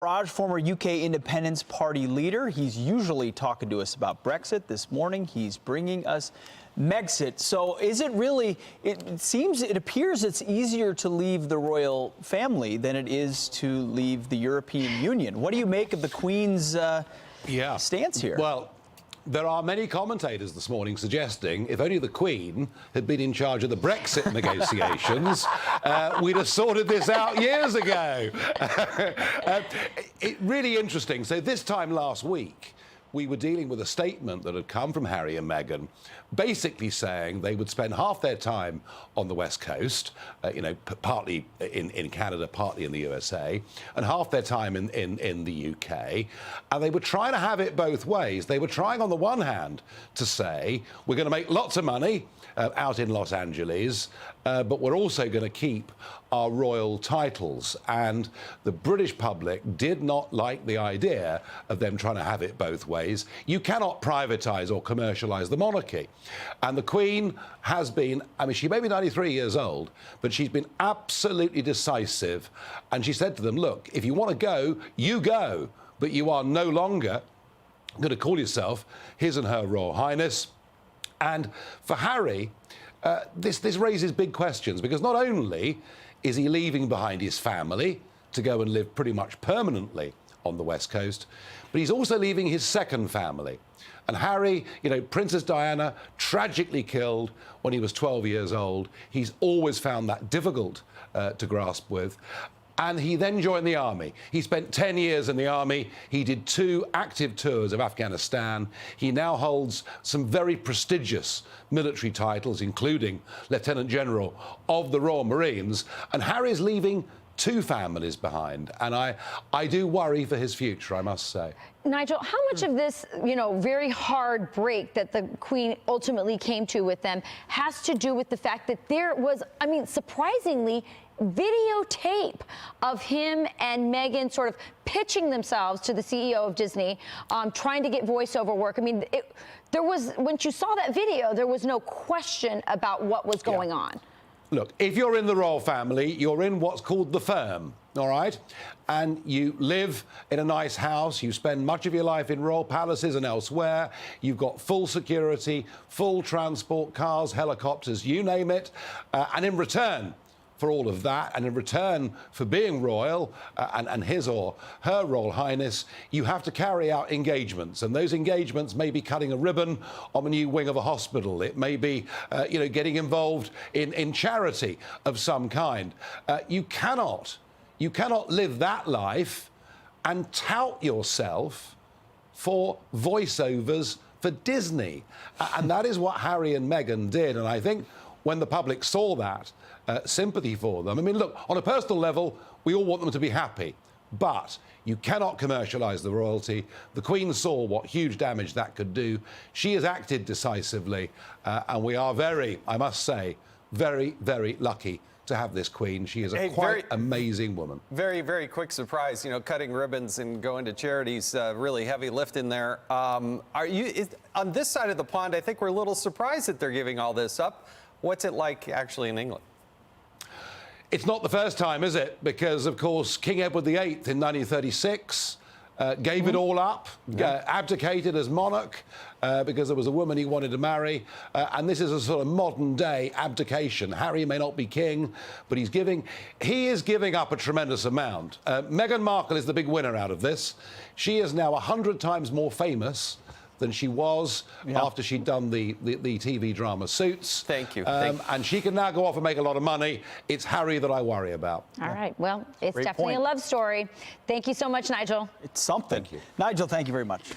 Farage, former UK Independence Party leader. He's usually talking to us about Brexit. This morning, he's bringing us Megxit. So is it really, it appears it's easier to leave the royal family than it is to leave the European Union. What do you make of the Queen's stance here? Well, there are many commentators this morning suggesting if only the Queen had been in charge of the Brexit negotiations, we'd have sorted this out years ago. Really interesting. So this time last week, we were dealing with a statement that had come from Harry and Meghan, basically saying they would spend half their time on the West Coast, partly in Canada, partly in the USA, and half their time in the UK. And they were trying to have it both ways. They were trying, on the one hand, to say, we're going to make lots of money out in Los Angeles, but we're also going to keep our royal titles. And the British public did not like the idea of them trying to have it both ways. You cannot privatise or commercialise the monarchy. And the Queen has been, I mean, she may be 93 years old, but she's been absolutely decisive. And she said to them, look, if you want to go, you go, but you are no longer going to call yourself His and Her Royal Highness. And for Harry, this raises big questions, because not only is he leaving behind his family to go and live pretty much permanently on the West Coast, but he's also leaving his second family. And Harry, Princess Diana, tragically killed when he was 12 years old. He's always found that difficult to grasp with. And he then joined the army. He spent 10 years in the army. He did 2 active tours of Afghanistan. He now holds some very prestigious military titles, including Lieutenant General of the Royal Marines. And Harry's leaving 2 families behind. And I do worry for his future, I must say. Nigel, how much of this, very hard break that the Queen ultimately came to with them has to do with the fact that there was, surprisingly, videotape of him and Meghan sort of pitching themselves to the CEO of Disney, trying to get voiceover work. There was, when you saw that video, there was no question about what was going on. Look, if you're in the royal family, you're in what's called the firm, all right? And you live in a nice house, you spend much of your life in royal palaces and elsewhere, you've got full security, full transport, cars, helicopters, you name it, and in return for all of that, and in return for being royal and His or Her Royal Highness, you have to carry out engagements. And those engagements may be cutting a ribbon on a new wing of a hospital. It may be, getting involved in charity of some kind. You cannot live that life and tout yourself for voiceovers for Disney. And that is what Harry and Meghan did. And I think when the public saw that, sympathy for them. Look, on a personal level, we all want them to be happy, but you cannot commercialise the royalty. The Queen saw what huge damage that could do. She has acted decisively, and we are very, I must say, very, very lucky to have this Queen. She is a quite amazing woman. Very, very quick surprise, cutting ribbons and going to charities, really heavy lift in there. On this side of the pond, I think we're a little surprised that they're giving all this up. What's it like actually in England? It's not the first time, is it? Because, of course, King Edward VIII in 1936 gave it all up, abdicated as monarch because there was a woman he wanted to marry. And this is a sort of modern-day abdication. Harry may not be king, but he is giving up a tremendous amount. Meghan Markle is the big winner out of this. She is now 100 times more famous than she was after she'd done the TV drama Suits. Thank you. And she can now go off and make a lot of money. It's Harry that I worry about. All right. Well, it's Great definitely point. a love story. Thank you so much, Nigel. It's something. Thank you. Nigel, thank you very much.